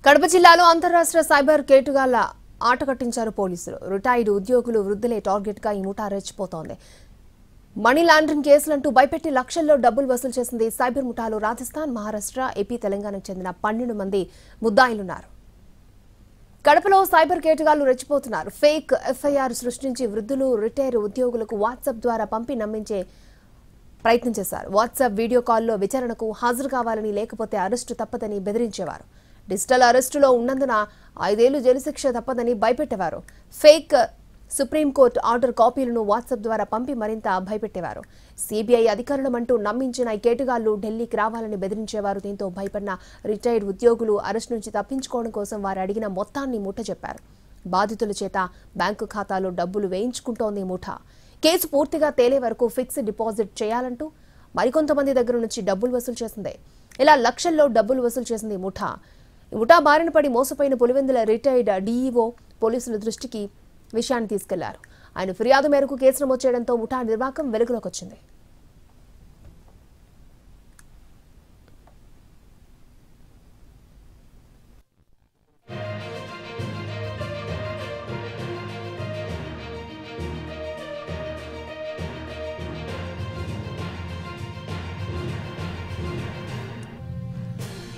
కడప జిల్లాలో అంతర్రాష్ట్ర సైబర్ కేటుగాళ్ల ఆట కట్టించారు పోలీసులు. రిటైర్డ్ ఉద్యోగులు వృద్ధులే టార్గెట్ గా ఈ ముఠా రెచ్చిపోతోంది. మనీ లాండరింగ్ కేసులంటూ భయపెట్టి లక్షల్లో డబ్బులు వసూలు చేసింది సైబర్ ముఠాలో రాజస్థాన్, మహారాష్ట్ర, ఏపీ, తెలంగాణకు చెందిన 12 మంది ముద్దాయిలున్నారు. కడపలో సైబర్ కేటుగాళ్లు రెచ్చిపోతున్నారు. ఫేక్ ఎఫ్ఐఆర్ సృష్టించి వృద్ధులు, రిటైర్ ఉద్యోగులకు వాట్సాప్ ద్వారా పంపి నమ్మించే ప్రయత్నం చేశారు. వాట్సాప్ వీడియో కాల్లో విచారణకు హాజరు కావాలని, లేకపోతే అరెస్టు తప్పదని బెదిరించేవారు. డిజిటల్ అరెస్టులో ఉన్నందున 5 ఏళ్లు జైలు శిక్ష తప్పదని భయపెట్టేవారు. ఫేక్ సుప్రీంకోర్టు ఆర్డర్ కాపీలను వాట్సాప్ ద్వారా పంపి మరింత భయపెట్టేవారు. సిబిఐ అధికారులమంటూ నమ్మించిన ఈ కేటుగాళ్లు ఢిల్లీకి రావాలని బెదిరించేవారు. దీంతో భయపడిన రిటైర్డ్ ఉద్యోగులు అరెస్టు నుంచి తప్పించుకోవడం కోసం వారు అడిగిన మొత్తాన్ని ముట్టజెప్పారు. బాధితుల చేత బ్యాంకు ఖాతాలో డబ్బులు వేయించుకుంటోంది ముఠా. కేసు పూర్తిగా తేలే వరకు ఫిక్స్డ్ డిపాజిట్ చేయాలంటూ మరికొంతమంది దగ్గర నుంచి డబ్బులు వసూలు చేసింది. ఇలా లక్షల్లో డబ్బులు వసూలు చేసింది ముఠా. ఈ ముఠా బారిన పడి మోసపోయిన పులివెందుల రిటైర్డ్ డీఈఓ పోలీసుల దృష్టికి విషయాన్ని తీసుకెళ్లారు. ఆయన ఫిర్యాదు మేరకు కేసు నమోదు చేయడంతో ముఠా నిర్వాకం వెలుగులోకి వచ్చింది.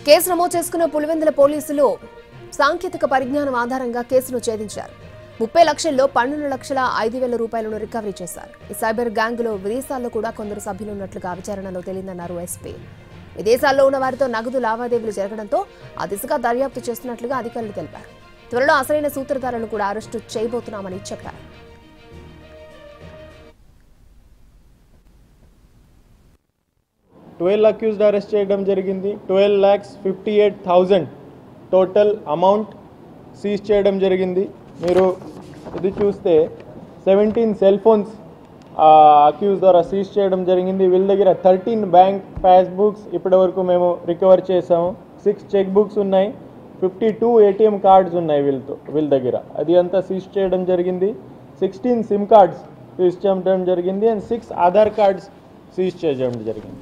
కేసు నమోదు చేసుకున్న పులివెందుల పోలీసులు సాంకేతిక పరిజ్ఞానం ఆధారంగా కేసును ఛేదించారు. 30 లక్షల్లో 12,05,000 రూపాయలను రికవరీ చేశారు. ఈ సైబర్ గ్యాంగ్లో విదేశాల్లో కూడా కొందరు సభ్యులు ఉన్నట్లుగా విచారణలో తేలిందన్నారు ఎస్పీ. విదేశాల్లో ఉన్న వారితో నగదు లావాదేవీలు జరగడంతో ఆ దిశగా దర్యాప్తు చేస్తున్నట్లుగా అధికారులు తెలిపారు. త్వరలో అసలైన సూత్రధారులను కూడా అరెస్టు చేయబోతున్నామని చెప్పారు. అక్యూజ్డ్ అరెస్ట్ చేయడం జరిగింది. 12,58,000 టోటల్ అమౌంట్ సీజ్ చేయడం జరిగింది. మీరు ఇది చూస్తే 17 సెల్ ఫోన్స్ అక్యూజ్ ద్వారా సీజ్ చేయడం జరిగింది. వీళ్ళ దగ్గర 13 బ్యాంక్ పాస్బుక్స్ ఇప్పటివరకు మేము రికవర్ చేసాము. 6 చెక్ బుక్స్ ఉన్నాయి. 52 ఏటీఎం కార్డ్స్ ఉన్నాయి వీళ్ళ దగ్గర. అది అంతా సీజ్ చేయడం జరిగింది. 16 సిమ్ కార్డ్స్ సీజ్ చేయడం జరిగింది అండ్ 6 ఆధార్ కార్డ్స్ సీజ్ చేయడం జరిగింది.